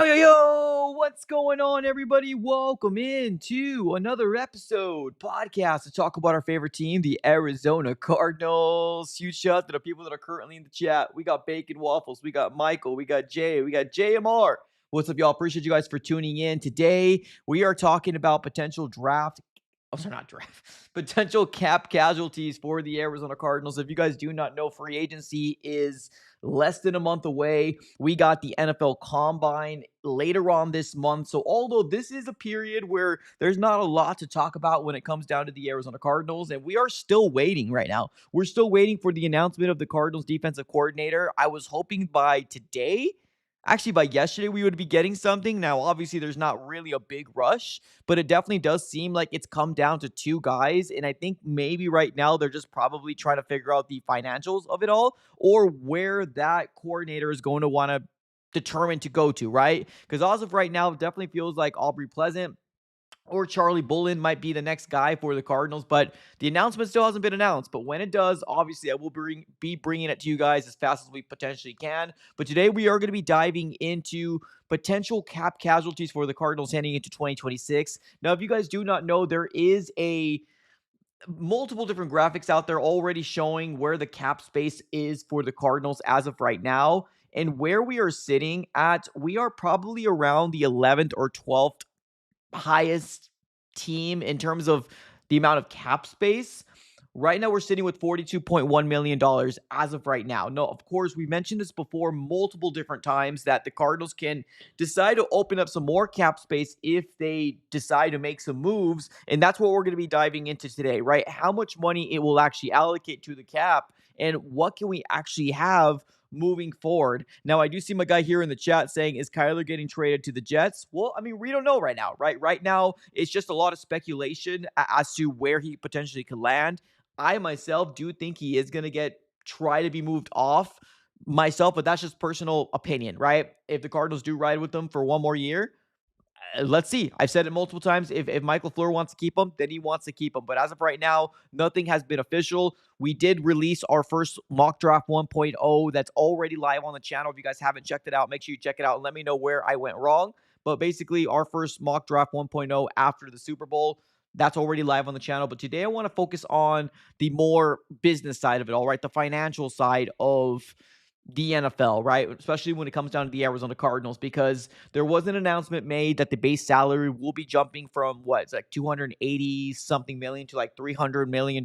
Yo, what's going on, everybody? Welcome in to another episode podcast to talk about our favorite team, the Arizona Cardinals. Huge shout out to the people that are currently in the chat. We got Bacon Waffles, we got Michael, we got Jay, we got JMR. What's up, y'all? Appreciate you guys for tuning in. Today, we are talking about potential draft. Oh, sorry, not draft. Potential cap casualties for the Arizona Cardinals. If you guys do not know, free agency is less than a month away. We got the NFL Combine later on this month. So although this is a period where there's not a lot to talk about when it comes down to the Arizona Cardinals, and we are still waiting right now. We're still waiting for the announcement of the Cardinals defensive coordinator. I was hoping by today, actually by yesterday, we would be getting something. Now, obviously, there's not really a big rush, but it definitely does seem like it's come down to two guys. And I think maybe right now they're just probably trying to figure out the financials of it all, or where that coordinator is going to want to determine to go to, right? Because as of right now, it definitely feels like Aubrey Pleasant or Charlie Bullen might be the next guy for the Cardinals, but the announcement still hasn't been announced. But when it does, obviously, I will be bringing it to you guys as fast as we potentially can. But today we are going to be diving into potential cap casualties for the Cardinals heading into 2026. Now, if you guys do not know, there is a multiple different graphics out there already showing where the cap space is for the Cardinals as of right now. And where we are sitting at, we are probably around the 11th or 12th highest team in terms of the amount of cap space. Right now, we're sitting with $42.1 million as of right now. No, of course, we mentioned this before multiple different times that the Cardinals can decide to open up some more cap space if they decide to make some moves. And that's what we're going to be diving into today, right? How much money it will actually allocate to the cap and what can we actually have moving forward. Now, I do see my guy here in the chat saying, is Kyler getting traded to the Jets? Well, I mean, we don't know right now, right? Right now, it's just a lot of speculation as to where he potentially could land. I myself do think he is going to try to be moved off myself, but that's just personal opinion, right? If the Cardinals do ride with them for one more year, let's see. I've said it multiple times. If Michael Fleur wants to keep him, then he wants to keep him. But as of right now, nothing has been official. We did release our first mock draft 1.0 that's already live on the channel. If you guys haven't checked it out, make sure you check it out and let me know where I went wrong. But basically, our first mock draft 1.0 after the Super Bowl, that's already live on the channel. But today I want to focus on the more business side of it all, right? The financial side of the NFL, right? Especially when it comes down to the Arizona Cardinals, because there was an announcement made that the base salary will be jumping from it's like 280 something million to like $300 million.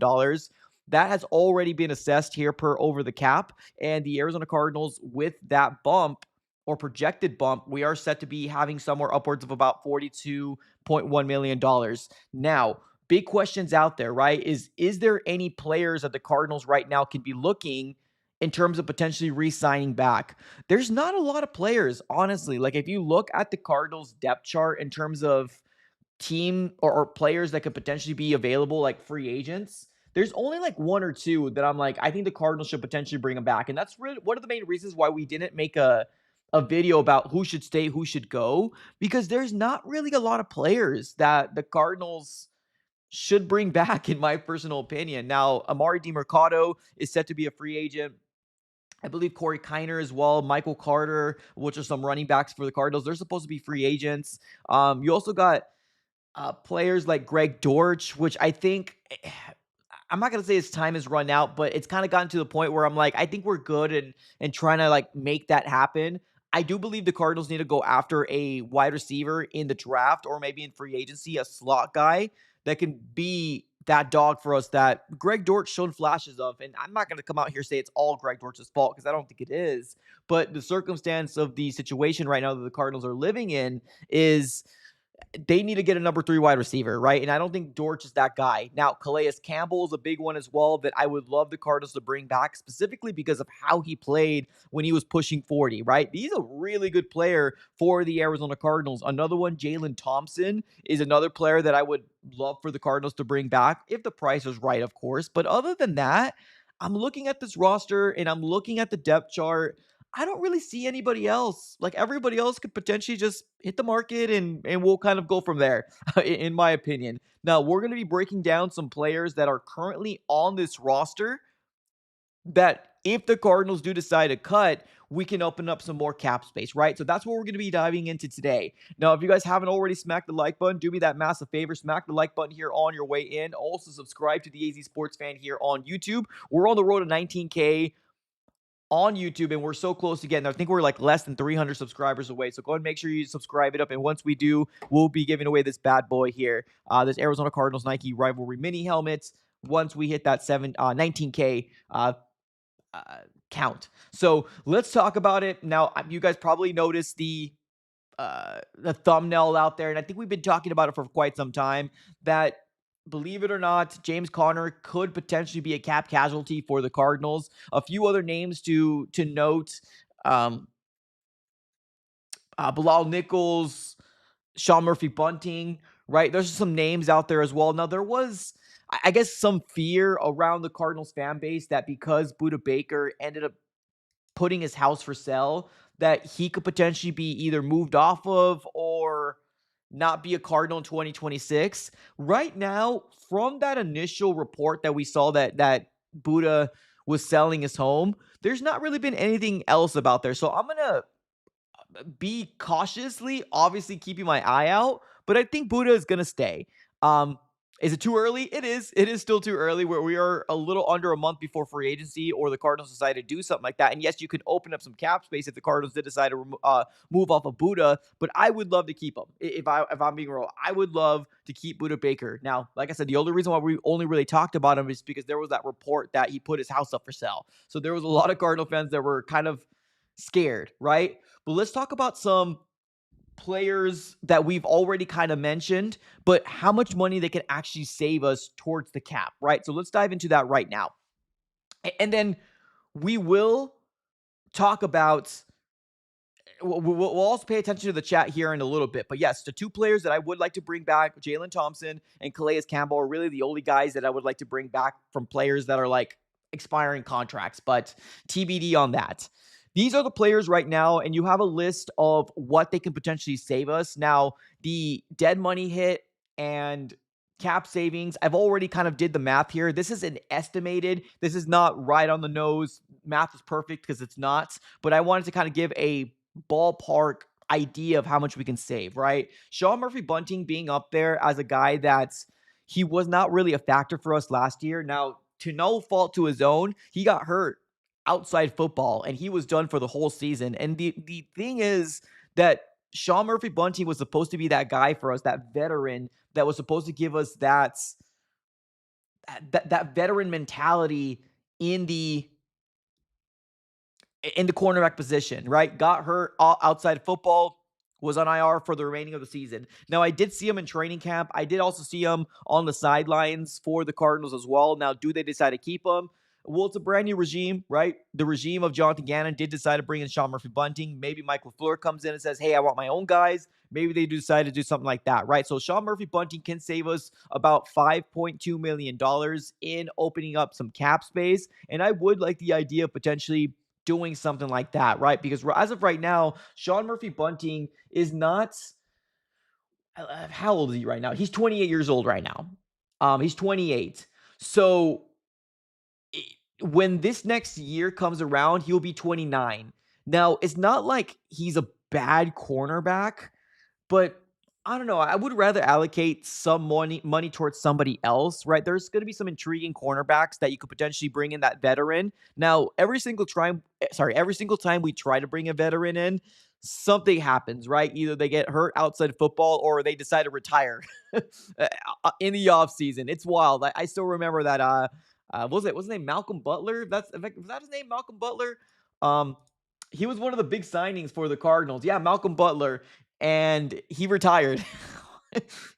That has already been assessed here per over the cap. And the Arizona Cardinals, with that bump or projected bump, we are set to be having somewhere upwards of about $42.1 million. Now, big questions out there, right? Is there any players that the Cardinals right now can be looking in terms of potentially re-signing back? There's not a lot of players, honestly. Like, if you look at the Cardinals depth chart in terms of team or players that could potentially be available, like free agents, there's only like one or two that I'm like, I think the Cardinals should potentially bring them back. And that's really one of the main reasons why we didn't make a video about who should stay, who should go, because there's not really a lot of players that the Cardinals should bring back, in my personal opinion. Now, Amari DiMercado is set to be a free agent. I believe Corey Kiner as well, Michael Carter, which are some running backs for the Cardinals. They're supposed to be free agents. You also got players like Greg Dortch, which I think I'm not gonna say his time has run out, but it's kind of gotten to the point where I'm like, I think we're good and trying to like make that happen. I do believe the Cardinals need to go after a wide receiver in the draft or maybe in free agency, a slot guy that can be that dog for us that Greg Dortch showed flashes of. And I'm not going to come out here and say it's all Greg Dortch's fault, because I don't think it is. But the circumstance of the situation right now that the Cardinals are living in is they need to get a number 3 wide receiver, right? And I don't think Dortch is that guy. Now, Calais Campbell is a big one as well that I would love the Cardinals to bring back, specifically because of how he played when he was pushing 40, right? He's a really good player for the Arizona Cardinals. Another one, Jalen Thompson, is another player that I would love for the Cardinals to bring back if the price is right, of course. But other than that, I'm looking at this roster and I'm looking at the depth chart. I don't really see anybody else. Like everybody else could potentially just hit the market and we'll kind of go from there, in my opinion. Now, we're going to be breaking down some players that are currently on this roster that if the Cardinals do decide to cut, we can open up some more cap space, right? So that's what we're going to be diving into today. Now, if you guys haven't already smacked the like button, do me that massive favor. Smack the like button here on your way in. Also, subscribe to the AZ Sports Fan here on YouTube. We're on the road to 19K on YouTube, and we're so close to getting there. I think we're like less than 300 subscribers away. So go ahead and make sure you subscribe it up. And once we do, we'll be giving away this bad boy here, this Arizona Cardinals Nike Rivalry mini helmets. Once we hit that 19K uh, count. So let's talk about it now. You guys probably noticed the thumbnail out there, and I think we've been talking about it for quite some time. That, believe it or not, James Conner could potentially be a cap casualty for the Cardinals. A few other names to note: um, Bilal Nichols, Sean Murphy Bunting. Right, there's some names out there as well. Now there was, I guess, some fear around the Cardinals fan base that because Buda Baker ended up putting his house for sale, that he could potentially be either moved off of or not be a Cardinal in 2026. Right now, from that initial report that we saw that Buddha was selling his home, there's not really been anything else about there. So I'm gonna be cautiously, obviously keeping my eye out, but I think Buddha is gonna stay. Um, is it too early? It is. It is still too early. Where we are a little under a month before free agency, or the Cardinals decide to do something like that. And yes, you could open up some cap space if the Cardinals did decide to move off of Buddha. But I would love to keep him. If I'm being real, I would love to keep Buddha Baker. Now, like I said, the only reason why we only really talked about him is because there was that report that he put his house up for sale. So there was a lot of Cardinal fans that were kind of scared, right? But let's talk about some players that we've already kind of mentioned, but how much money they can actually save us towards the cap, right? So let's dive into that right now. And then we will talk about, we'll also pay attention to the chat here in a little bit. But yes, the two players that I would like to bring back, Jalen Thompson and Calais Campbell, are really the only guys that I would like to bring back from players that are like expiring contracts, but TBD on that. These are the players right now, and you have a list of what they can potentially save us. Now, the dead money hit and cap savings, I've already kind of did the math here. This is an estimated. This is not right on the nose. Math is perfect because it's not. But I wanted to kind of give a ballpark idea of how much we can save, right? Sean Murphy Bunting being up there as a guy that's he was not really a factor for us last year. Now, to no fault to his own, he got hurt outside football and he was done for the whole season. And the thing is that Sean Murphy Bunting was supposed to be that guy for us, that veteran that was supposed to give us that veteran mentality in the cornerback position, right? Got hurt outside football, was on IR for the remaining of the season. Now, I did see him in training camp. I did also see him on the sidelines for the Cardinals as well. Now, do they decide to keep him? Well, it's a brand new regime, right? The regime of Jonathan Gannon did decide to bring in Sean Murphy Bunting. Maybe Mike LaFleur comes in and says, hey, I want my own guys. Maybe they decide to do something like that, right? So Sean Murphy Bunting can save us about $5.2 million in opening up some cap space. And I would like the idea of potentially doing something like that, right? Because as of right now, Sean Murphy Bunting is not. How old is he right now? He's 28 years old right now. He's 28. So when this next year comes around, he'll be 29. Now, it's not like he's a bad cornerback, but I don't know. I would rather allocate some money towards somebody else, right? There's going to be some intriguing cornerbacks that you could potentially bring in that veteran. Now, every single time we try to bring a veteran in, something happens, right? Either they get hurt outside football or they decide to retire in the offseason. It's wild. I still remember that. What was it? What's his name? Malcolm Butler. Was that his name? Malcolm Butler. Um, he was one of the big signings for the Cardinals. Yeah, Malcolm Butler, and he retired.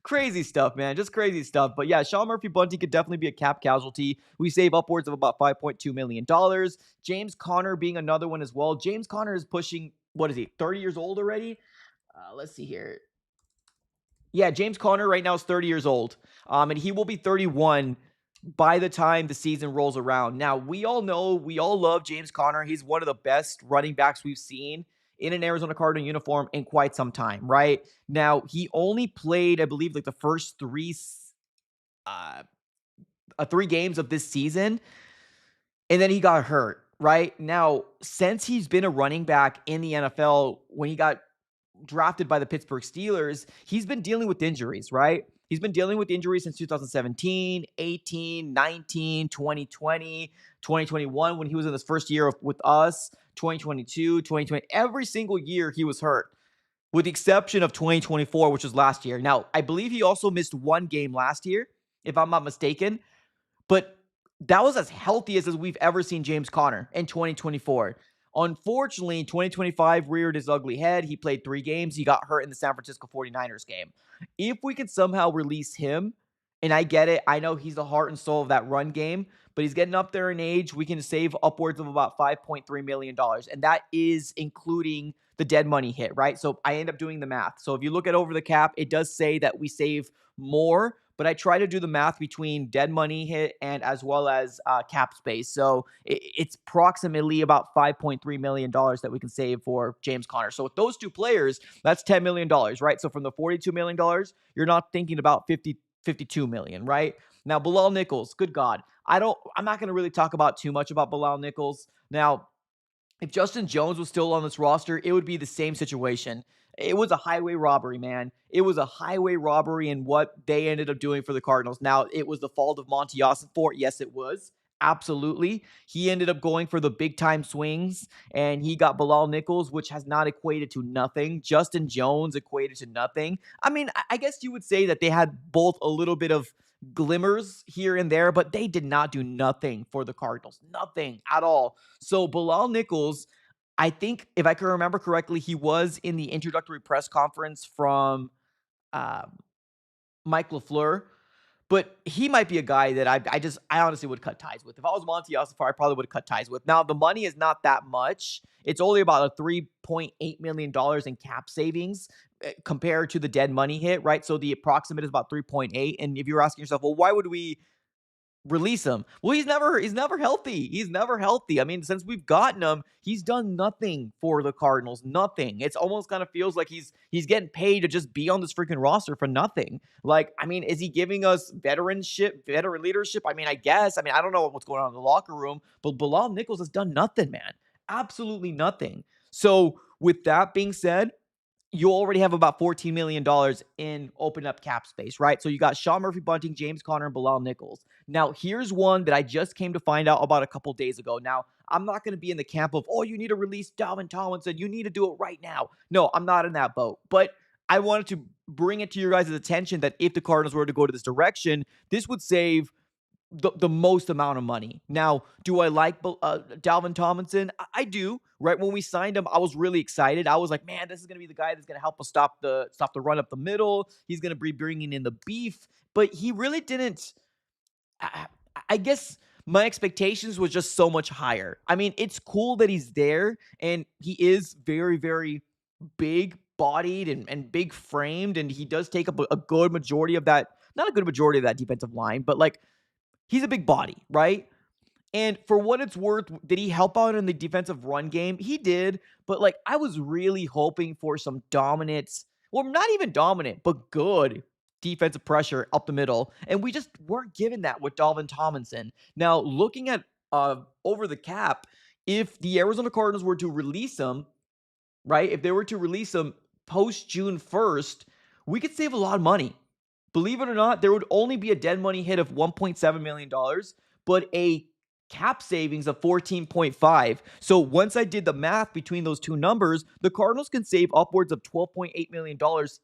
Crazy stuff, man. Just crazy stuff. But yeah, Sean Murphy Bunting could definitely be a cap casualty. We save upwards of about $5.2 million. James Conner being another one as well. James Conner is pushing, what is he, 30 years old already? Let's see here. Yeah, James Conner right now is 30 years old. And he will be 31 by the time the season rolls around. Now, we all know, we all love James Conner. He's one of the best running backs we've seen in an Arizona Cardinal uniform in quite some time, right? Now, he only played, I believe, like the first uh, three games of this season, and then he got hurt, right? Now, since he's been a running back in the NFL, when he got drafted by the Pittsburgh Steelers, he's been dealing with injuries, right? He's been dealing with injuries since 2017, 18, 19, 2020, 2021 when he was in his first year with us, 2022, 2020. Every single year he was hurt, with the exception of 2024, which was last year. Now, I believe he also missed one game last year, if I'm not mistaken. But that was as healthy as we've ever seen James Conner in 2024. Unfortunately, 2025 reared his ugly head. He played 3 games. He got hurt in the San Francisco 49ers game. If we could somehow release him, and I get it, I know he's the heart and soul of that run game, but he's getting up there in age. We can save upwards of about $5.3 million. And that is including the dead money hit, right? So I end up doing the math. So if you look at over the cap, it does say that we save more, but I try to do the math between dead money hit and as well as cap space. So it's approximately about $5.3 million that we can save for James Conner. So with those two players, that's $10 million, right? So from the $42 million, you're not thinking about 52 million, right? Now, Bilal Nichols, good God. I'm not going to really talk about too much about Bilal Nichols. Now, if Justin Jones was still on this roster, it would be the same situation. It was a highway robbery, man. It was a highway robbery in what they ended up doing for the Cardinals. Now, it was the fault of Monty Ossenfort. Yes, it was. Absolutely. He ended up going for the big time swings, and he got Bilal Nichols, which has not equated to nothing. Justin Jones equated to nothing. I mean, I guess you would say that they had both a little bit of glimmers here and there, but they did not do nothing for the Cardinals. Nothing at all. So Bilal Nichols, I think if I can remember correctly, he was in the introductory press conference from um, Mike LaFleur, but he might be a guy that I honestly would cut ties with. If I was Monty Ossenfort, I probably would cut ties with. Now, the money is not that much. It's only about a $3.8 million in cap savings compared to the dead money hit, right? So the approximate is about 3.8. And if you're asking yourself, well, why would we release him? Well, he's never healthy. He's never healthy. I mean, since we've gotten him, he's done nothing for the Cardinals. Nothing. It's almost kind of feels like he's getting paid to just be on this freaking roster for nothing. Like, I mean, is he giving us veteran leadership? I mean, I guess. I mean, I don't know what's going on in the locker room, but Bilal Nichols has done nothing, man. Absolutely nothing. So, with that being said, you already have about $14 million in open up cap space, right? So you got Sean Murphy Bunting, James Conner, and Bilal Nichols. Now, here's one that I just came to find out about a couple days ago. Now, I'm not going to be in the camp of, oh, you need to release Dalvin Tomlinson. You need to do it right now. No, I'm not in that boat. But I wanted to bring it to your guys' attention that if the Cardinals were to go to this direction, this would save the most amount of money. Now, do I like Dalvin Tomlinson? I do. Right when we signed him, I was really excited. I was like, man, this is going to be the guy that's going to help us stop the run up the middle. He's going to be bringing in the beef, but he really didn't. I, I guess my expectations was just so much higher. I mean, it's cool that he's there, and he is very, very big bodied and big framed, and he does take up a good majority of that. Not a good majority of that defensive line, but like he's a big body, right? And for what it's worth, did he help out in the defensive run game? He did, but like I was really hoping for some dominance. Well, not even dominant, but good defensive pressure up the middle. And we just weren't given that with Dalvin Tomlinson. Now, looking at over the cap, if the Arizona Cardinals were to release him, right? If they were to release him post June 1st, we could save a lot of money. Believe it or not, there would only be a dead money hit of $1.7 million, but a cap savings of 14.5. So once I did the math between those two numbers, the Cardinals can save upwards of $12.8 million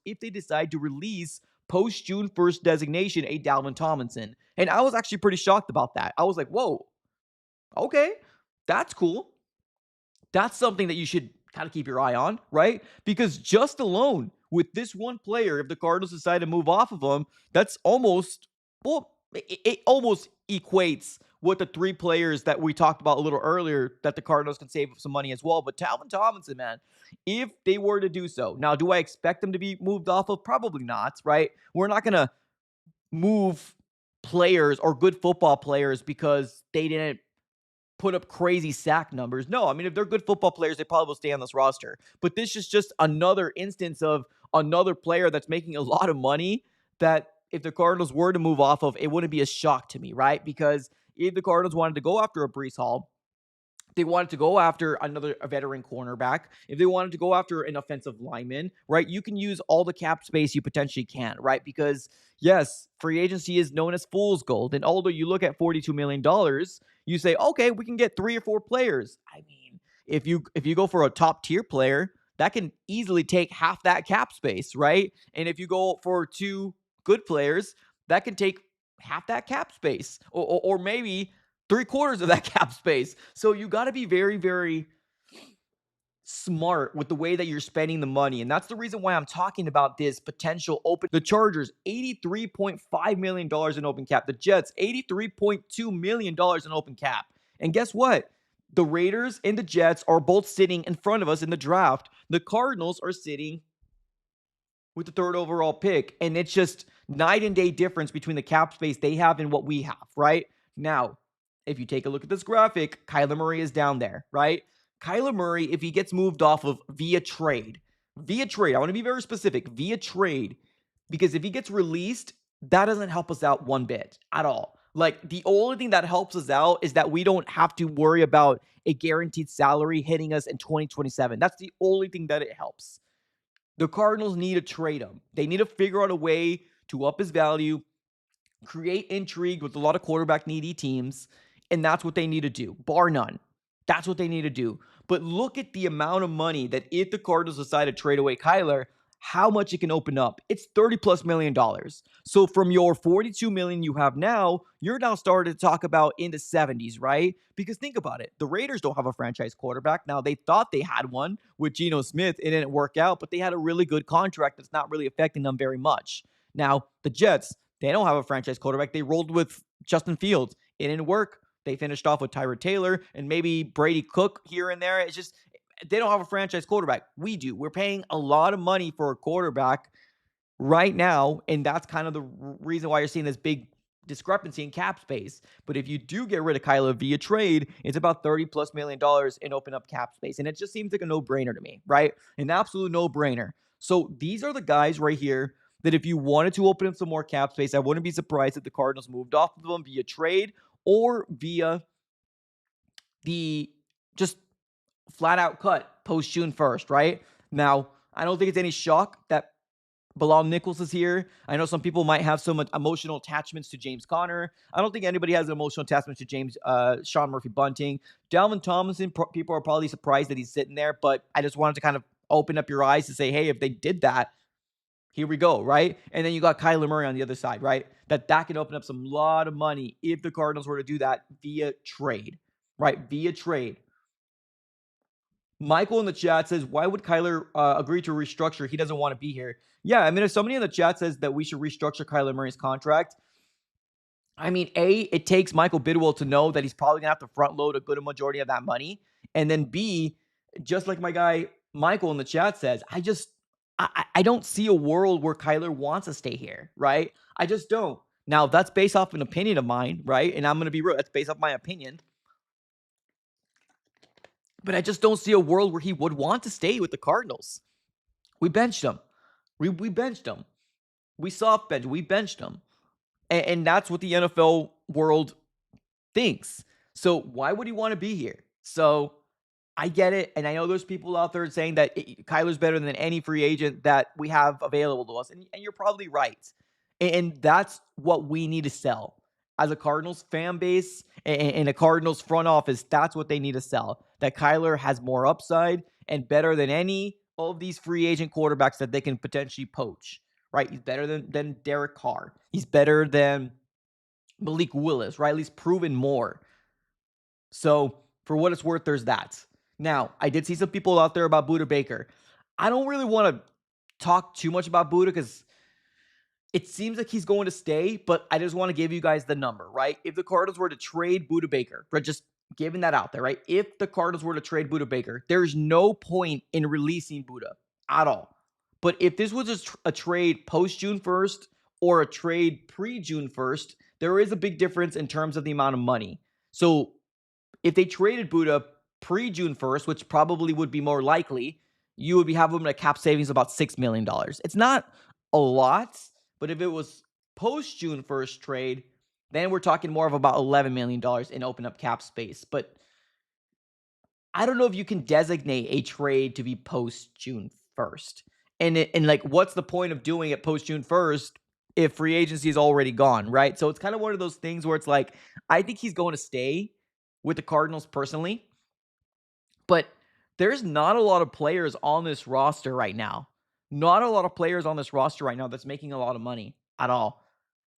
if they decide to release post June 1st designation a Dalvin Tomlinson. And I was actually pretty shocked about that. I was like, whoa, okay, that's cool. That's something that you should kind of keep your eye on, right? Because just alone with this one player, if the Cardinals decide to move off of him, that's almost, well, it almost equates with the three players that we talked about a little earlier that the Cardinals can save some money as well. But Talvin Tomlinson, man, if they were to do so, now do I expect them to be moved off of? Probably not, right? We're not going to move players or good football players because they didn't put up crazy sack numbers. No, I mean, if they're good football players, they probably will stay on this roster. But this is just another instance of another player that's making a lot of money that if the Cardinals were to move off of, it wouldn't be a shock to me, right? Because if the Cardinals wanted to go after a Brees Hall, they wanted to go after another veteran cornerback, if they wanted to go after an offensive lineman, right? You can use all the cap space you potentially can, right? Because yes, free agency is known as fool's gold. And although you look at $42 million, you say, okay, we can get 3 or 4 players. I mean, if you go for a top tier player, that can easily take half that cap space, right? And if you go for 2 good players, that can take half that cap space, or maybe 3/4 of that cap space. So you got to be very, very smart with the way that you're spending the money. And that's the reason why I'm talking about this potential open. The Chargers, $83.5 million in open cap. The Jets, $83.2 million in open cap. And guess what? The Raiders and the Jets are both sitting in front of us in the draft. The Cardinals are sitting with the 3rd overall pick. And it's just night and day difference between the cap space they have and what we have, right? Now, if you take a look at this graphic, Kyler Murray is down there, right? Kyler Murray, if he gets moved off of via trade, I want to be very specific, via trade, because if he gets released, that doesn't help us out one bit at all. Like, the only thing that helps us out is that we don't have to worry about a guaranteed salary hitting us in 2027. That's the only thing that it helps. The Cardinals need to trade him. They need to figure out a way to up his value, create intrigue with a lot of quarterback needy teams, and that's what they need to do, bar none. That's what they need to do. But look at the amount of money that if the Cardinals decide to trade away Kyler, how much it can open up. It's $30+ million. So from your $42 million you have now, you're now starting to talk about in the 70s, right? Because think about it. The Raiders don't have a franchise quarterback. Now, they thought they had one with Geno Smith. It didn't work out, but they had a really good contract that's not really affecting them very much. Now, the Jets, they don't have a franchise quarterback. They rolled with Justin Fields. It didn't work. They finished off with Tyrod Taylor and maybe Brady Cook here and there. It's just, they don't have a franchise quarterback. We do. We're paying a lot of money for a quarterback right now, and that's kind of the reason why you're seeing this big discrepancy in cap space. But if you do get rid of Kyler via trade, it's about $30+ million in open up cap space. And it just seems like a no-brainer to me, right? An absolute no-brainer. So these are the guys right here that if you wanted to open up some more cap space, I wouldn't be surprised if the Cardinals moved off of them via trade or via the just flat out cut post June 1st, right? Now, I don't think it's any shock that Bilal Nichols is here. I know some people might have some emotional attachments to James Conner. I don't think anybody has an emotional attachment to Sean Murphy Bunting. Dalvin Tomlinson, people are probably surprised that he's sitting there, but I just wanted to kind of open up your eyes to say, hey, if they did that, here we go, right? And then you got Kyler Murray on the other side, right? That can open up some lot of money if the Cardinals were to do that via trade, right? Via trade. Michael in the chat says, why would Kyler agree to restructure? He doesn't want to be here. Yeah, I mean, if somebody in the chat says that we should restructure Kyler Murray's contract, I mean, A, it takes Michael Bidwell to know that he's probably going to have to front load a good majority of that money. And then B, just like my guy Michael in the chat says, I don't see a world where Kyler wants to stay here, right? I just don't. Now, that's based off an opinion of mine, right? And I'm going to be real. That's based off my opinion. But I just don't see a world where he would want to stay with the Cardinals. We benched him. We benched him. We soft benched. We benched him. And that's what the NFL world thinks. So why would he want to be here? So I get it. And I know there's people out there saying that Kyler's better than any free agent that we have available to us. And you're probably right. And that's what we need to sell. As a Cardinals fan base and a Cardinals front office, that's what they need to sell. That Kyler has more upside and better than any of these free agent quarterbacks that they can potentially poach, right? He's better than Derek Carr. He's better than Malik Willis, right? At least proven more. So for what it's worth, there's that. Now, I did see some people out there about Buda Baker. I don't really want to talk too much about Buda because it seems like he's going to stay, but I just want to give you guys the number, right? If the Cardinals were to trade Buda Baker, but just giving that out there, right? If the Cardinals were to trade Buda Baker, there's no point in releasing Buda at all. But if this was a trade post June 1st or a trade pre June 1st, there is a big difference in terms of the amount of money. So if they traded Buda pre June 1st, which probably would be more likely, you would be having a cap savings of about $6 million. It's not a lot, but if it was post June 1st trade, then we're talking more of about $11 million in open up cap space. But I don't know if you can designate a trade to be post June 1st. And like, what's the point of doing it post June 1st if free agency is already gone, right? So it's kind of one of those things where it's like, I think he's going to stay with the Cardinals personally, but there's not a lot of players on this roster right now. Not a lot of players on this roster right now that's making a lot of money at all.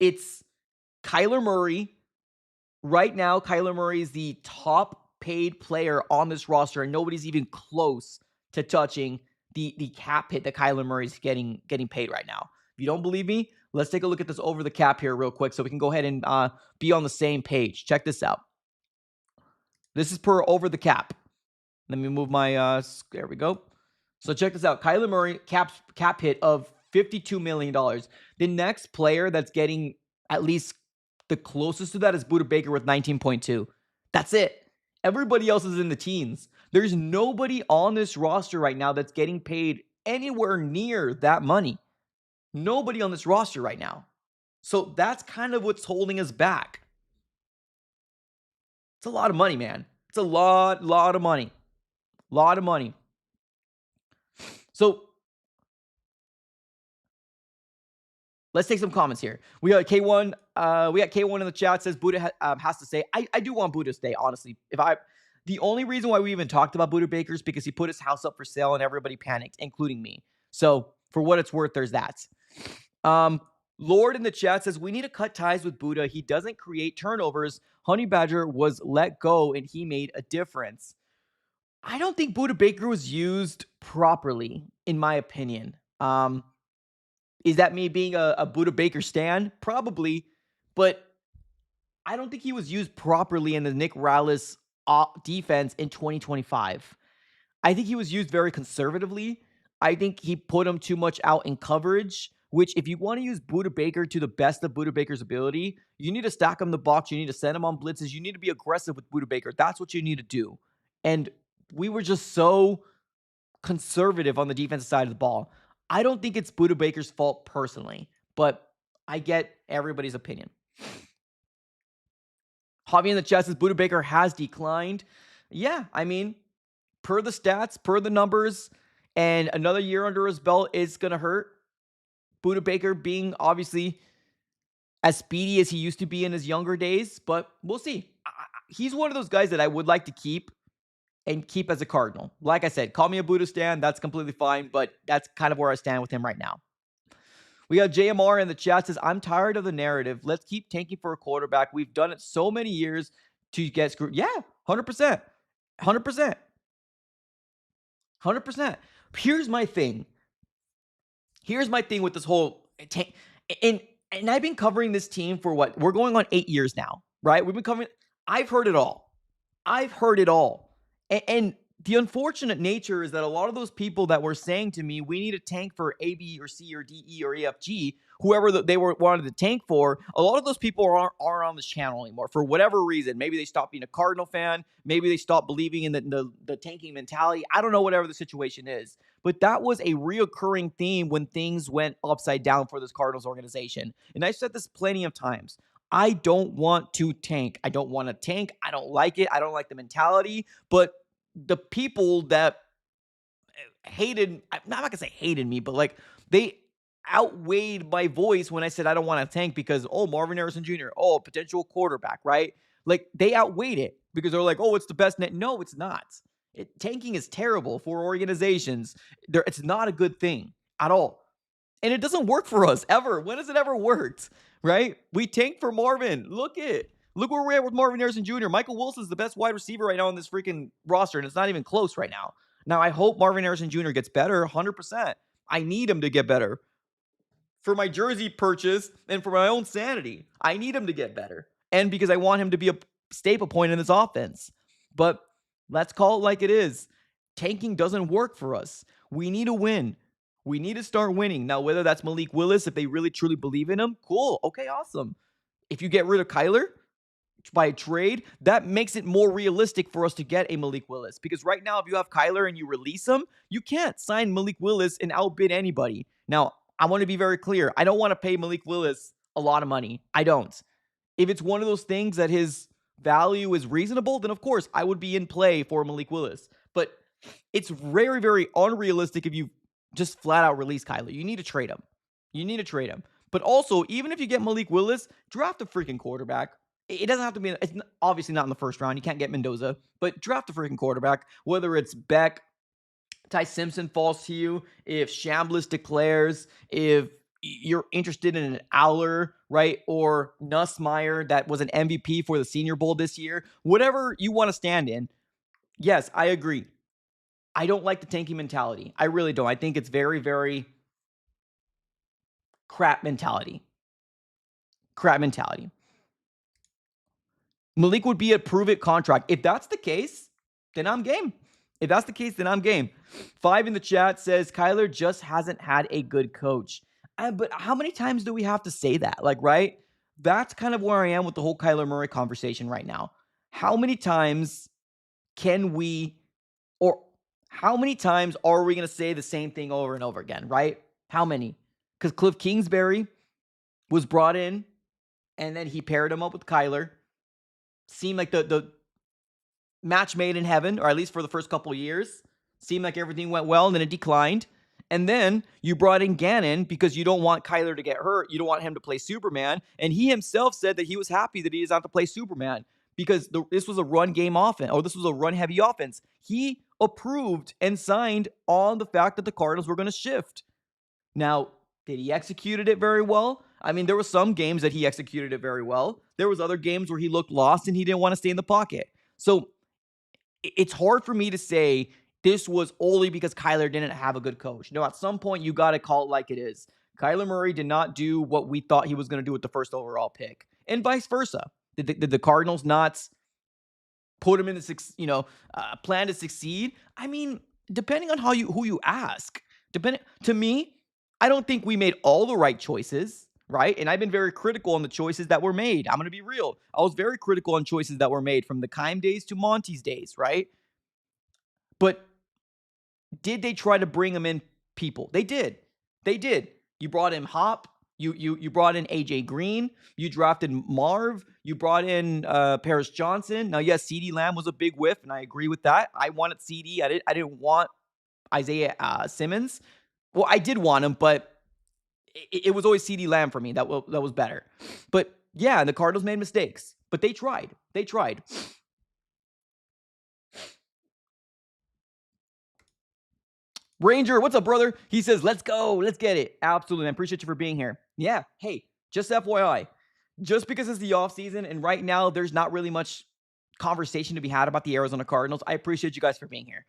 It's Kyler Murray. Right now, Kyler Murray is the top paid player on this roster, and nobody's even close to touching the cap hit that Kyler Murray is getting paid right now. If you don't believe me, let's take a look at this over the cap here real quick so we can go ahead and be on the same page. Check this out. This is per over the cap. Let me move my, there we go. So check this out. Kyler Murray, cap hit of $52 million. The next player that's getting at least the closest to that is Buda Baker with 19.2. That's it. Everybody else is in the teens. There's nobody on this roster right now that's getting paid anywhere near that money. Nobody on this roster right now. So that's kind of what's holding us back. It's a lot of money, man. It's a lot of money. Lot of money. So let's take some comments here. We got K1. We got K1 in the chat says Buda has to stay. I do want Buda to stay, honestly. The only reason why we even talked about Buda Baker is because he put his house up for sale and everybody panicked, including me. So for what it's worth, there's that. Lord in the chat says we need to cut ties with Buda. He doesn't create turnovers. Honey Badger was let go and he made a difference. I don't think Buda Baker was used properly, in my opinion. Is that me being a Buda Baker stan? Probably, but I don't think he was used properly in the Nick Rallis defense in 2025. I think he was used very conservatively. I think he put him too much out in coverage, which if you want to use Buda Baker to the best of Buda Baker's ability, you need to stack him the box. You need to send him on blitzes. You need to be aggressive with Buda Baker. That's what you need to do. And we were just so conservative on the defensive side of the ball. I don't think it's Buda Baker's fault personally, but I get everybody's opinion. Javi in the chat says Buda Baker has declined. Yeah, I mean, per the stats, per the numbers, and another year under his belt is going to hurt. Buda Baker being obviously as speedy as he used to be in his younger days, but we'll see. He's one of those guys that I would like to keep as a Cardinal. Like I said, call me a Buda stan. That's completely fine, but that's kind of where I stand with him right now. We got JMR in the chat says, I'm tired of the narrative. Let's keep tanking for a quarterback. We've done it so many years to get screwed. Yeah, 100%. 100%. 100%. Here's my thing. Here's my thing with this whole tank. And I've been covering this team for what? We're going on 8 years now, right? We've been covering. I've heard it all. And the unfortunate nature is that a lot of those people that were saying to me, we need a tank for A, B, or C, or D, E, or E, F, G, whoever they wanted to tank for, a lot of those people aren't on this channel anymore for whatever reason. Maybe they stopped being a Cardinal fan. Maybe they stopped believing in the tanking mentality. I don't know, whatever the situation is. But that was a reoccurring theme when things went upside down for this Cardinals organization. And I've said this plenty of times. I don't want to tank. I don't want to tank. I don't like it. I don't like the mentality. But the people that hated, I'm not going to say hated me, but like they outweighed my voice when I said I don't want to tank because, oh, Marvin Harrison Jr., oh, potential quarterback, right? Like they outweighed it because they're like, oh, it's the best net. No, it's not. Tanking is terrible for organizations. It's not a good thing at all. And it doesn't work for us ever. When has it ever worked, right? We tanked for Marvin. Look it. Look where we're at with Marvin Harrison Jr. Michael Wilson's the best wide receiver right now on this freaking roster, and it's not even close right now. Now, I hope Marvin Harrison Jr. gets better 100%. I need him to get better for my jersey purchase and for my own sanity. I need him to get better. And because I want him to be a staple point in this offense. But let's call it like it is. Tanking doesn't work for us. We need to win. We need to start winning. Now, whether that's Malik Willis, if they really truly believe in him, cool. Okay, awesome. If you get rid of Kyler by trade, that makes it more realistic for us to get a Malik Willis. Because right now, if you have Kyler and you release him, you can't sign Malik Willis and outbid anybody. Now, I want to be very clear. I don't want to pay Malik Willis a lot of money. I don't. If it's one of those things that his value is reasonable, then of course I would be in play for Malik Willis. But it's very, very unrealistic if you just flat out release Kyler. You need to trade him. You need to trade him. But also, even if you get Malik Willis, draft a freaking quarterback. It doesn't have to be, it's obviously not in the first round. You can't get Mendoza, but draft a freaking quarterback, whether it's Beck, Ty Simpson falls to you, if Chambliss declares, if you're interested in an Aller, right, or Nussmeier that was an MVP for the Senior Bowl this year, whatever you want to stand in, yes, I agree. I don't like the tanking mentality. I really don't. I think it's very, very crap mentality. Crap mentality. Malik would be a prove-it contract. If that's the case, then I'm game. If that's the case, then I'm game. 5 in the chat says Kyler just hasn't had a good coach. But how many times do we have to say that? Like, right? That's kind of where I am with the whole Kyler Murray conversation right now. How many times can we, or how many times are we going to say the same thing over and over again, right? How many? Because Cliff Kingsbury was brought in, and then he paired him up with Kyler. Seemed like the match made in heaven, or at least for the first couple of years. Seemed like everything went well, and then it declined. And then you brought in Gannon because you don't want Kyler to get hurt. You don't want him to play Superman. And he himself said that he was happy that he doesn't have to play Superman because this was a run game offense, or this was a run heavy offense. He approved and signed on the fact that the Cardinals were going to shift. Now, did he execute it very well? I mean, there were some games that he executed it very well. There was other games where he looked lost and he didn't want to stay in the pocket. So it's hard for me to say this was only because Kyler didn't have a good coach. No, at some point you got to call it like it is. Kyler Murray did not do what we thought he was going to do with the first overall pick, and vice versa. Did the Cardinals not put him in the plan to succeed? I mean, depending on who you ask, to me, I don't think we made all the right choices, right? And I've been very critical on the choices that were made. I'm going to be real. I was very critical on choices that were made from the Keim days to Monty's days, right? But did they try to bring him in people? They did. They did. You brought in Hop. You brought in AJ Green. You drafted Marv. You brought in Paris Johnson. Now, yes, CeeDee Lamb was a big whiff, and I agree with that. I wanted CeeDee. I didn't want Isaiah Simmons. Well, I did want him, but it was always CeeDee Lamb for me. That was better. But yeah, the Cardinals made mistakes, but they tried. They tried. Ranger, what's up, brother? He says, let's go. Let's get it. Absolutely. I appreciate you for being here. Yeah. Hey, just FYI, just because it's the offseason and right now there's not really much conversation to be had about the Arizona Cardinals, I appreciate you guys for being here.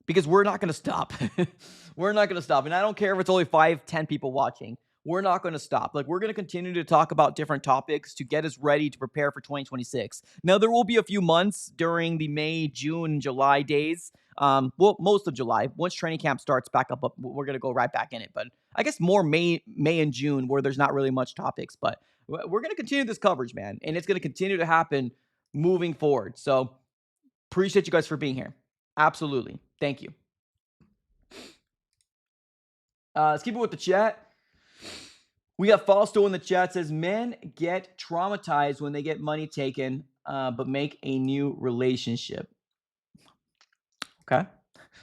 Because we're not going to stop. We're not going to stop. And I don't care if it's only 5-10 people watching. We're not going to stop. Like, we're going to continue to talk about different topics to get us ready to prepare for 2026. Now, there will be a few months during the May, June, July days. Well, most of July. Once training camp starts back up, we're going to go right back in it. But I guess more May and June where there's not really much topics. But we're going to continue this coverage, man. And it's going to continue to happen moving forward. So appreciate you guys for being here. Absolutely. Thank you. Let's keep it with the chat. We got Fausto in the chat. Says, men get traumatized when they get money taken, but make a new relationship. Okay.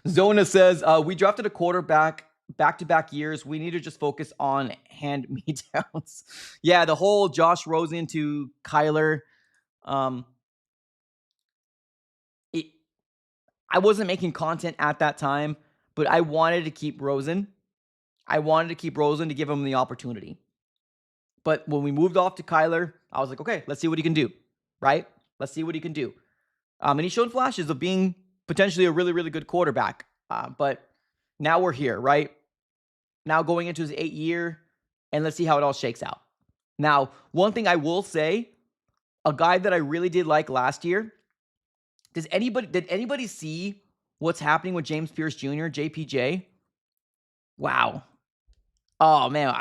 Zona says, we drafted a quarterback back-to-back years. We need to just focus on hand-me-downs. Yeah, the whole Josh Rosen to Kyler. I wasn't making content at that time, but I wanted to keep Rosen. I wanted to keep Rosen to give him the opportunity. But when we moved off to Kyler, I was like, okay, let's see what he can do, right? Let's see what he can do. And he showed flashes of being potentially a really, really good quarterback. But now we're here, right? Now going into his 8th year, and let's see how it all shakes out. Now, one thing I will say, a guy that I really did like last year, did anybody see what's happening with James Pierce Jr., JPJ? Wow. Oh man,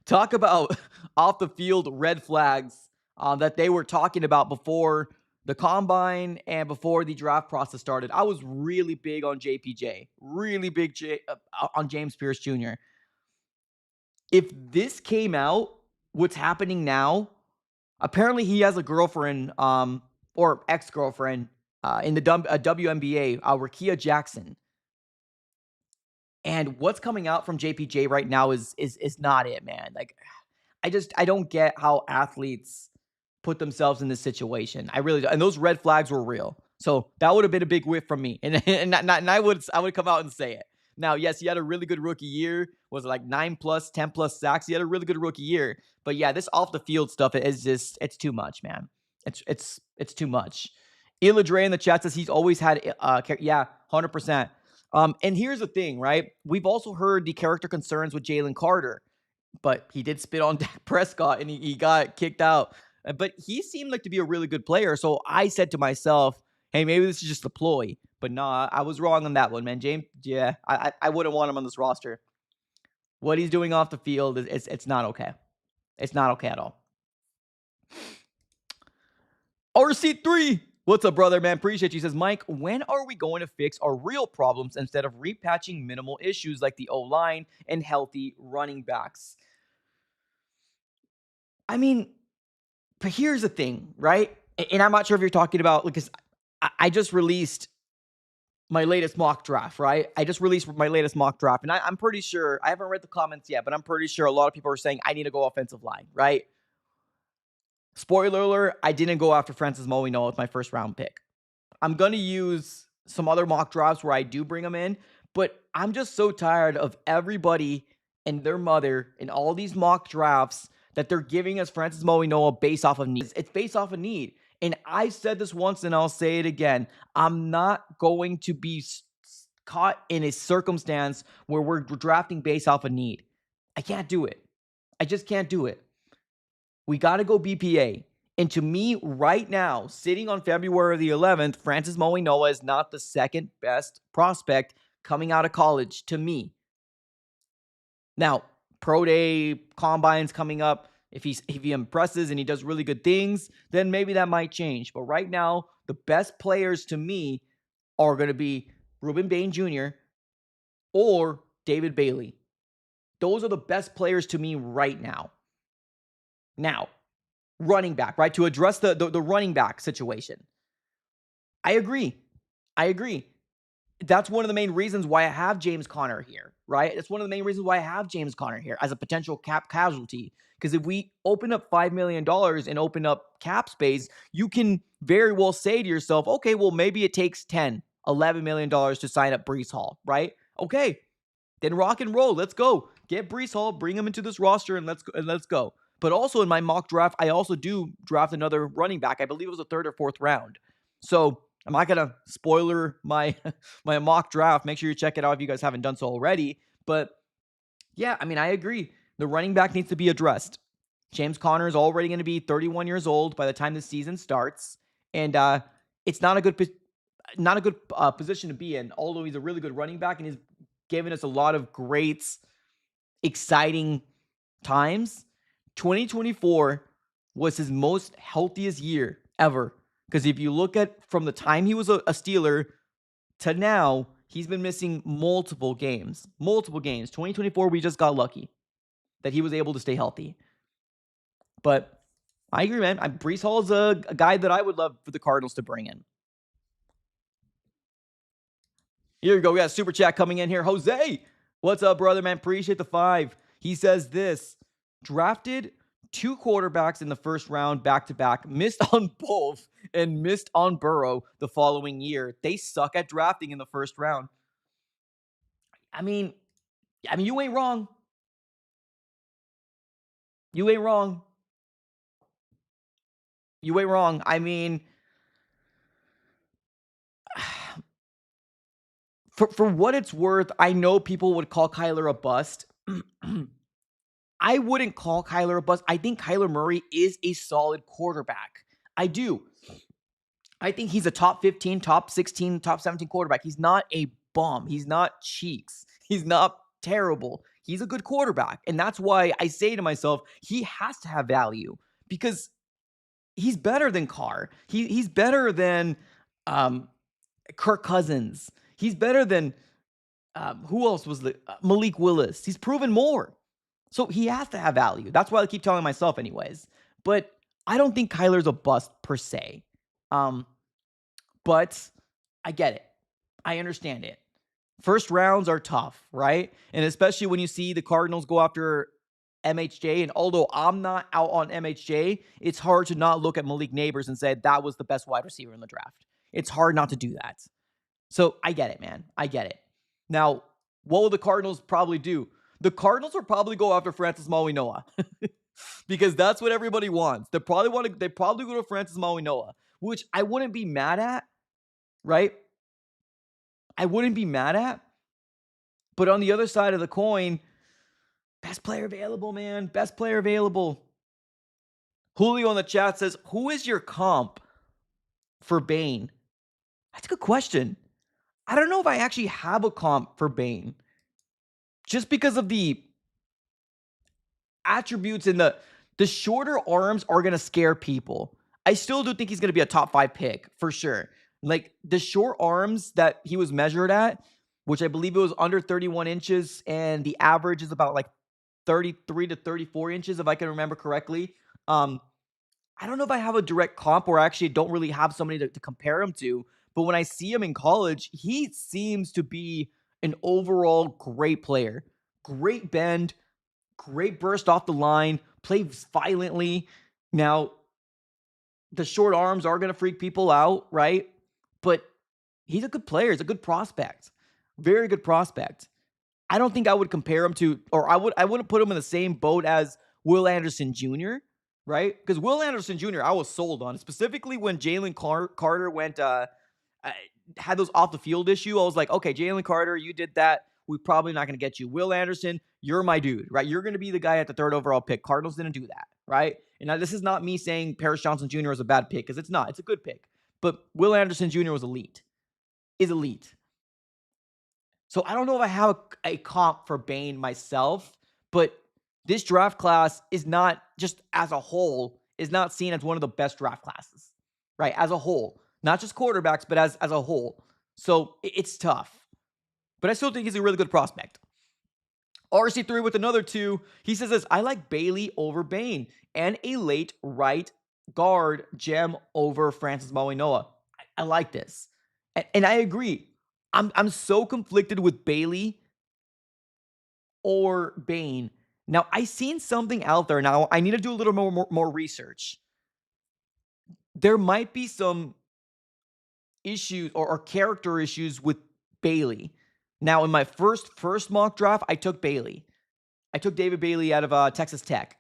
talk about off the field red flags that they were talking about before the combine and before the draft process started. I was really big on JPJ, really big on James Pierce Jr. If this came out, what's happening now? Apparently, he has a girlfriend, or ex-girlfriend, in the WNBA, Rakia Jackson. And what's coming out from JPJ right now is not it, man. Like, I don't get how athletes put themselves in this situation. I really do. And those red flags were real. So that would have been a big whiff from me. And I would come out and say it. Now, yes, he had a really good rookie year. Was it like 9 plus, 10 plus sacks? He had a really good rookie year. But yeah, this off the field stuff is just, it's too much, man. It's too much. Ila Dre in the chat says he's always had yeah, 100%. And here's the thing, right? We've also heard the character concerns with Jalen Carter, but he did spit on Dak Prescott and he got kicked out. But he seemed like to be a really good player. So I said to myself, hey, maybe this is just a ploy. But nah, I was wrong on that one, man. James, yeah, I wouldn't want him on this roster. What he's doing off the field, it's not okay. It's not okay at all. RC3, what's up, brother, man? Appreciate you. He says, Mike, when are we going to fix our real problems instead of repatching minimal issues like the O-line and healthy running backs? I mean, but here's the thing, right? And I'm not sure if you're talking about, because I just released my latest mock draft, right? I just released my latest mock draft, and I'm pretty sure, I haven't read the comments yet, but I'm pretty sure a lot of people are saying I need to go offensive line, right? Spoiler alert, I didn't go after Francis Mourinho with my first round pick. I'm going to use some other mock drafts where I do bring them in, but I'm just so tired of everybody and their mother in all these mock drafts that they're giving us Francis Mourinho based off of need. It's based off of need. And I said this once and I'll say it again. I'm not going to be caught in a circumstance where we're drafting based off of need. I can't do it. I just can't do it. We got to go BPA. And to me, right now, sitting on February the 11th, Francis Mourinho is not the second best prospect coming out of college to me. Now, pro day, combines coming up. If he impresses and he does really good things, then maybe that might change. But right now, the best players to me are going to be Ruben Bain Jr. or David Bailey. Those are the best players to me right now. Now, running back, right? To address the running back situation. I agree. That's one of the main reasons why I have James Conner here, right? It's one of the main reasons why I have James Conner here as a potential cap casualty. Because if we open up $5 million and open up cap space, you can very well say to yourself, okay, well, maybe it takes $10, $11 million to sign up Breece Hall, right? Okay, then rock and roll. Let's go. Get Breece Hall, bring him into this roster, and let's go. But also in my mock draft, I also do draft another running back. I believe it was the 3rd or 4th round. So I'm not gonna spoiler my my mock draft. Make sure you check it out if you guys haven't done so already. But yeah, I mean, I agree. The running back needs to be addressed. James Conner is already going to be 31 years old by the time the season starts, and it's not a good position to be in. Although he's a really good running back and he's given us a lot of great, exciting times. 2024 was his most healthiest year ever. Because if you look at from the time he was a Steeler to now, he's been missing multiple games. 2024, we just got lucky that he was able to stay healthy. But I agree, man. Breece Hall is a guy that I would love for the Cardinals to bring in. Here we go. We got a super chat coming in here. Jose, what's up, brother, man? Appreciate the 5. He says this: drafted 2 quarterbacks in the first round back-to-back, missed on both, and missed on Burrow the following year. They suck at drafting in the first round. I mean, you ain't wrong. You ain't wrong. You ain't wrong. I mean, for what it's worth, I know people would call Kyler a bust. I wouldn't call Kyler a bust. I think Kyler Murray is a solid quarterback. I do. I think he's a top 15, top 16, top 17 quarterback. He's not a bum. He's not cheeks. He's not terrible. He's a good quarterback. And that's why I say to myself, he has to have value because he's better than Carr. He's better than um, Kirk Cousins. He's better than who else was the Malik Willis. He's proven more. So he has to have value. That's why I keep telling myself anyways. But I don't think Kyler's a bust per se. Um, but I get it. I understand it. First rounds are tough, right? And especially when you see the Cardinals go after MHJ. And although I'm not out on MHJ, it's hard to not look at Malik Neighbors and say that was the best wide receiver in the draft. It's hard not to do that. So I get it, man. I get it. Now, what will the Cardinals probably do? The Cardinals will probably go after Francis Mauigoa because that's what everybody wants. They probably go to Francis Mauigoa, which I wouldn't be mad at, right? I wouldn't be mad at. But on the other side of the coin, best player available, man. Best player available. Julio in the chat says, who is your comp for Bane? That's a good question. I don't know if I actually have a comp for Bane. Just because of the attributes and the shorter arms are going to scare people. I still do think he's going to be a top 5 pick for sure. Like the short arms that he was measured at, which I believe it was under 31 inches, and the average is about like 33 to 34 inches, if I can remember correctly. I don't know if I have a direct comp or I actually don't really have somebody to compare him to. But when I see him in college, he seems to be an overall great player. Great bend, great burst off the line, plays violently. Now, the short arms are going to freak people out, right? But he's a good player. He's a good prospect. Very good prospect. I don't think I would compare him to, or I wouldn't put him in the same boat as Will Anderson Jr., right? Because Will Anderson Jr., I was sold on, specifically when Jalen Carter went, had those off the field issue. I was like, okay, Jalen Carter, you did that. We're probably not going to get you. Will Anderson, you're my dude, right? You're going to be the guy at the 3rd overall pick. Cardinals didn't do that, right? And now this is not me saying Paris Johnson Jr. is a bad pick, because it's not. It's a good pick. But Will Anderson Jr. was elite. Is elite. So I don't know if I have a comp for Bane myself, but this draft class is not, just as a whole, is not seen as one of the best draft classes, right? As a whole, not just quarterbacks, but as a whole. So it's tough, but I still think he's a really good prospect. RC3 with another 2. He says this, I like Bailey over Bane and a late right guard gem over Francis Mauigoa. I like this. And I agree. I'm so conflicted with Bailey or Bane. Now, I seen something out there. Now, I need to do a little more research. There might be some issues or character issues with Bailey. Now, in my first mock draft, I took Bailey. I took David Bailey out of Texas Tech.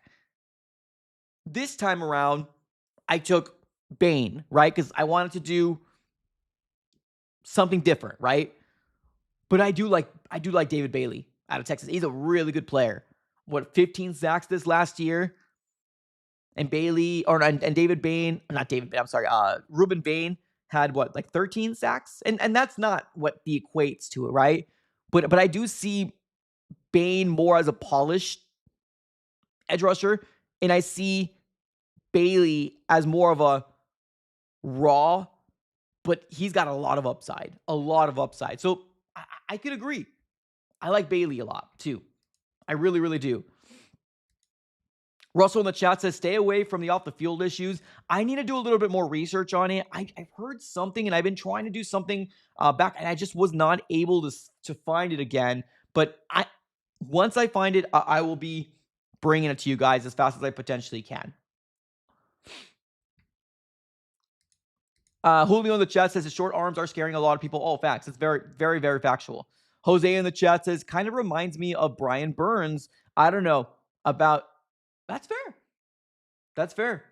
This time around, I took Bane, right? Because I wanted to do something different, right? But I do like David Bailey out of Texas. He's a really good player. 15 sacks this last year? And Bailey, and David Bain, not David Bain, I'm sorry, Ruben Bain had 13 sacks? And that's not what he equates to it, right? But I do see Bain more as a polished edge rusher, and I see Bailey as more of a raw, but he's got a lot of upside. A lot of upside. So I could agree. I like Bailey a lot too. I really, really do. Russell in the chat says, stay away from the off the field issues. I need to do a little bit more research on it. I've heard something, and I've been trying to do something back, and I just was not able to find it again. But once I find it, I will be bringing it to you guys as fast as I potentially can. Julio in the chat says his short arms are scaring a lot of people. Oh, facts. It's very, very, very factual. Jose in the chat says, kind of reminds me of Brian Burns. I don't know about... That's fair. That's fair.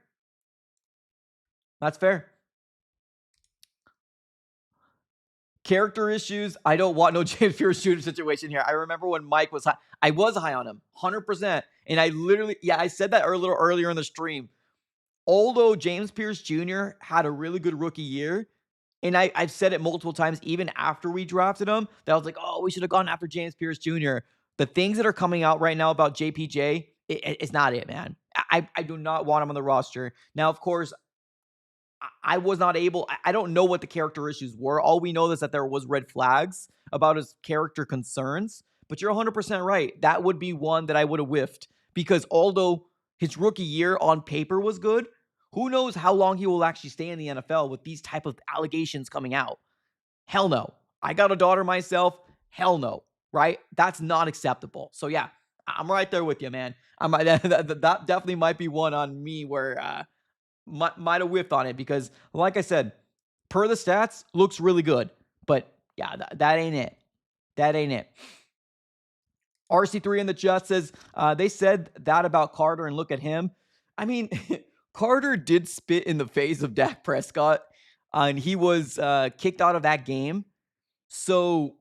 That's fair. Character issues. I don't want no James Pierce Jr. situation here. I remember when Mike was high. I was high on him, 100%. And I literally, I said that a little earlier in the stream. Although James Pierce Jr. had a really good rookie year, and I've said it multiple times, even after we drafted him, that I was like, oh, we should have gone after James Pierce Jr. The things that are coming out right now about JPJ, it's not it, man. I do not want him on the roster. Now, of course, I was not able. I don't know what the character issues were. All we know is that there was red flags about his character concerns. But you're 100% right. That would be one that I would have whiffed because although his rookie year on paper was good, who knows how long he will actually stay in the NFL with these type of allegations coming out? Hell no. I got a daughter myself. Hell no. Right? That's not acceptable. So yeah, I'm right there with you, man. That definitely might be one on me where might have whiffed on it because, like I said, per the stats, looks really good. But yeah, that ain't it. That ain't it. RC3 in the chat says, they said that about Carter and look at him. I mean, Carter did spit in the face of Dak Prescott and he was kicked out of that game. So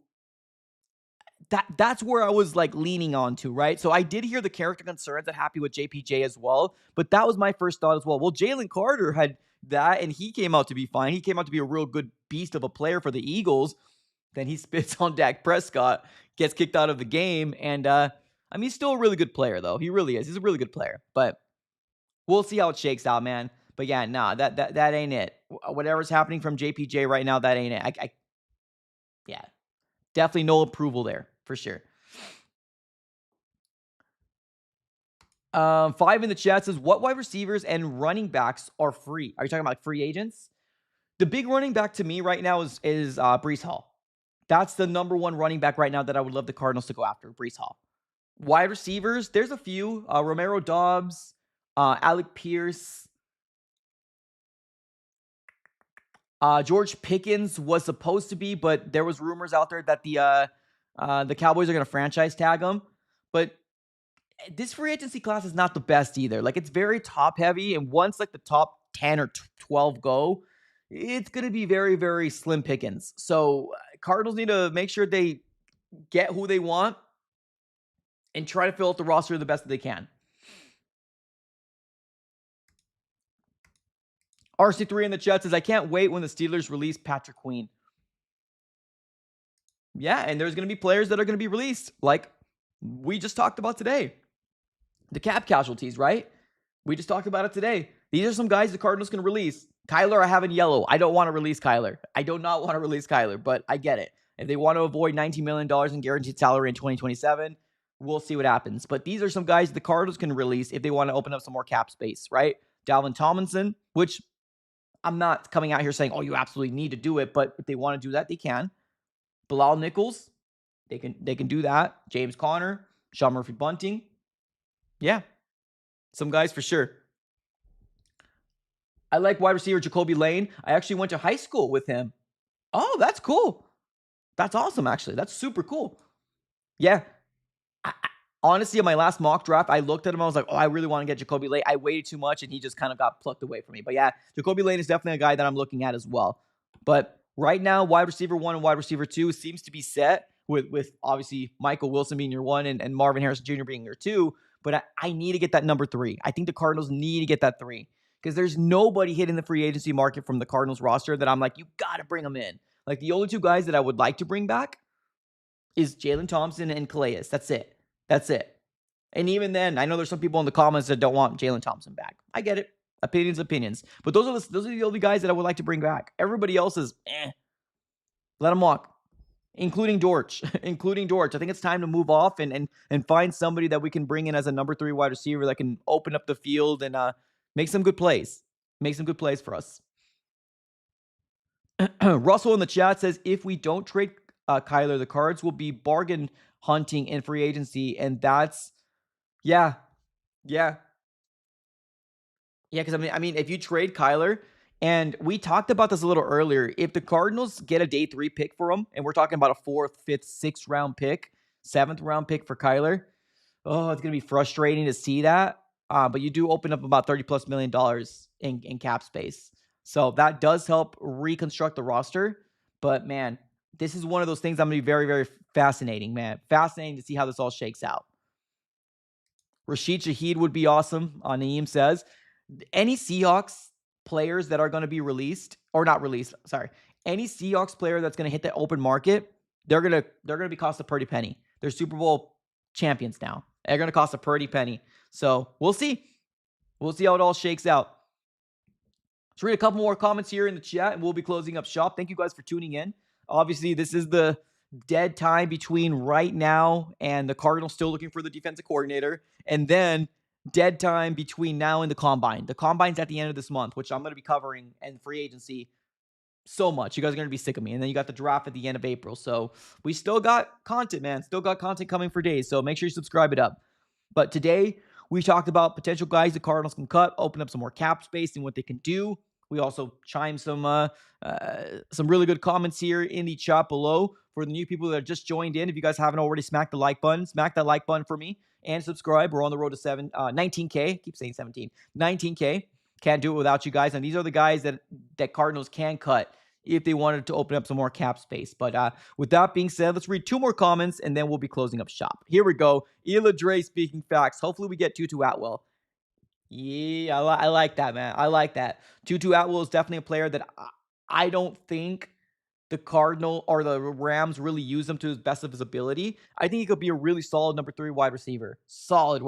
that's where I was like leaning on to, right? So I did hear the character concerns that happy with JPJ as well, but that was my first thought as well. Well, Jalen Carter had that and he came out to be fine. He came out to be a real good beast of a player for the Eagles. Then he spits on Dak Prescott, gets kicked out of the game, and I mean, he's still a really good player though. He really is. He's a really good player, but we'll see how it shakes out, man. But yeah, nah, that ain't it. Whatever's happening from JPJ right now, that ain't it. Yeah, definitely no approval there for sure. 5 in the chat says, what wide receivers and running backs are free? Are you talking about like free agents? The big running back to me right now is Breece Hall. That's the number one running back right now that I would love the Cardinals to go after, Breece Hall. Wide receivers, there's a few. Romero Doubs, Alec Pierce. George Pickens was supposed to be, but there was rumors out there that the Cowboys are going to franchise tag him. But this free agency class is not the best either. Like, it's very top heavy, and once like the top 10 or 12 go, it's going to be very, very slim pickings. So Cardinals need to make sure they get who they want and try to fill out the roster the best that they can. RC3 in the chat says, I can't wait when the Steelers release Patrick Queen. Yeah, and there's going to be players that are going to be released, like we just talked about today. The cap casualties, right? We just talked about it today. These are some guys the Cardinals can release. Kyler, I have in yellow. I don't want to release Kyler. I do not want to release Kyler, but I get it. If they want to avoid $19 million in guaranteed salary in 2027, we'll see what happens. But these are some guys the Cardinals can release if they want to open up some more cap space, right? Dalvin Tomlinson, which I'm not coming out here saying, oh, you absolutely need to do it, but if they want to do that, they can. Bilal Nichols, they can do that. James Conner, Sean Murphy-Bunting. Yeah, some guys for sure. I like wide receiver Jacoby Lane. I actually went to high school with him. Oh, that's cool. That's awesome, actually. That's super cool. Yeah. Honestly, on my last mock draft, I looked at him. I was like, oh, I really want to get Jacoby Lane. I waited too much, and he just kind of got plucked away from me. But yeah, Jacoby Lane is definitely a guy that I'm looking at as well. But right now, wide receiver 1 and wide receiver 2 seems to be set with obviously Michael Wilson being your 1 and Marvin Harrison Jr. being your 2. But I need to get that number 3. I think the Cardinals need to get that 3 because there's nobody hitting the free agency market from the Cardinals roster that I'm like, you got to bring them in. Like, the only 2 guys that I would like to bring back is Jalen Thompson and Calais. That's it. That's it. And even then, I know there's some people in the comments that don't want Jalen Thompson back. I get it. Opinions. But those are the only guys that I would like to bring back. Everybody else is let them walk. Including Dortch. I think it's time to move off and find somebody that we can bring in as a number 3 wide receiver that can open up the field and make some good plays. Make some good plays for us. Russell in the chat says, if we don't trade Kyler, the Cards will be bargain hunting in free agency, and that's yeah, because I mean, if you trade Kyler, and we talked about this a little earlier, if the Cardinals get a day 3 pick for him, and we're talking about a 4th, 5th, 6th round pick, 7th round pick for Kyler, oh, it's gonna be frustrating to see that. But you do open up about $30+ million in cap space. So that does help reconstruct the roster. But man, this is one of those things I'm going to be very, very fascinating, man. Fascinating to see how this all shakes out. Rashid Shaheed would be awesome, Naeem says. Any Seahawks players that are going to be released, or not released, sorry. Any Seahawks player that's going to hit the open market, they're going to be cost a pretty penny. They're Super Bowl champions now. They're going to cost a pretty penny. So we'll see. We'll see how it all shakes out. Let's read a couple more comments here in the chat, and we'll be closing up shop. Thank you guys for tuning in. Obviously, this is the dead time between right now and the Cardinals still looking for the defensive coordinator, and then dead time between now and the Combine. The Combine's at the end of this month, which I'm going to be covering, and free agency so much. You guys are going to be sick of me. And then you got the draft at the end of April. So we still got content, man. Still got content coming for days. So make sure you subscribe it up. But today, we talked about potential guys the Cardinals can cut, open up some more cap space and what they can do. We also chimed some really good comments here in the chat below. For the new people that have just joined in, if you guys haven't already, smack the like button. Smack that like button for me and subscribe. We're on the road to 19K. I keep saying 17. 19K. Can't do it without you guys. And these are the guys that Cardinals can cut if they wanted to open up some more cap space. But with that being said, let's read two more comments, and then we'll be closing up shop. Here we go. Ela Dre speaking facts. Hopefully we get Tutu Atwell. Yeah, I like that, man. I like that. Tutu Atwell is definitely a player that I don't think the Cardinal or the Rams really use him to his best of his ability. I think he could be a really solid number 3 wide receiver. Solid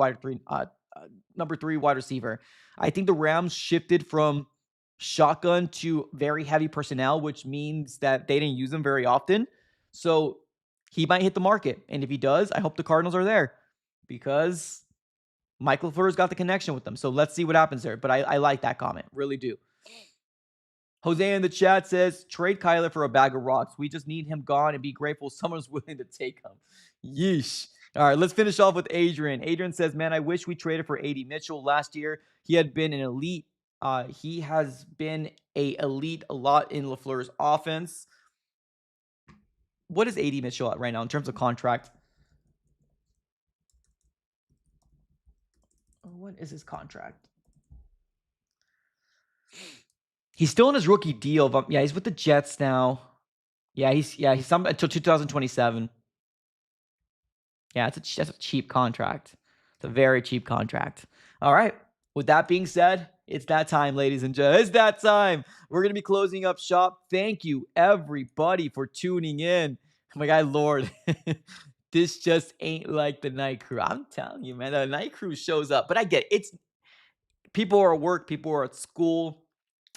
number 3 wide receiver. I think the Rams shifted from shotgun to very heavy personnel, which means that they didn't use him very often. So he might hit the market. And if he does, I hope the Cardinals are there because Michael LaFleur's got the connection with them. So let's see what happens there. But I like that comment. Really do. Jose in the chat says, trade Kyler for a bag of rocks. We just need him gone and be grateful someone's willing to take him. Yeesh. All right, let's finish off with Adrian. Adrian says, man, I wish we traded for A.D. Mitchell last year. He had been an elite. He has been a elite a lot in LaFleur's offense. What is A.D. Mitchell at right now in terms of contract? What is his contract? He's still in his rookie deal. But yeah, he's with the Jets now. Yeah, he's some until 2027. Yeah, that's a cheap contract. It's a very cheap contract. All right. With that being said, it's that time, ladies and gentlemen. It's that time. We're going to be closing up shop. Thank you, everybody, for tuning in. My guy, Lord, this just ain't like the night crew. I'm telling you, man, the night crew shows up. But I get it. People are at work. People are at school.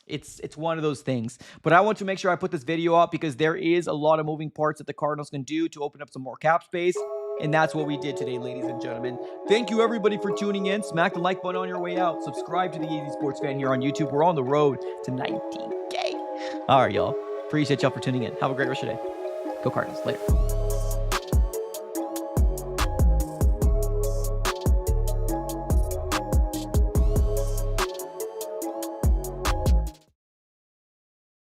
It's one of those things. But I want to make sure I put this video up because there is a lot of moving parts that the Cardinals can do to open up some more cap space. And that's what we did today, ladies and gentlemen. Thank you, everybody, for tuning in. Smack the like button on your way out. Subscribe to the Easy Sports Fan here on YouTube. We're on the road to 19K. All right, y'all. Appreciate y'all for tuning in. Have a great rest of your day. Go Cardinals. Later.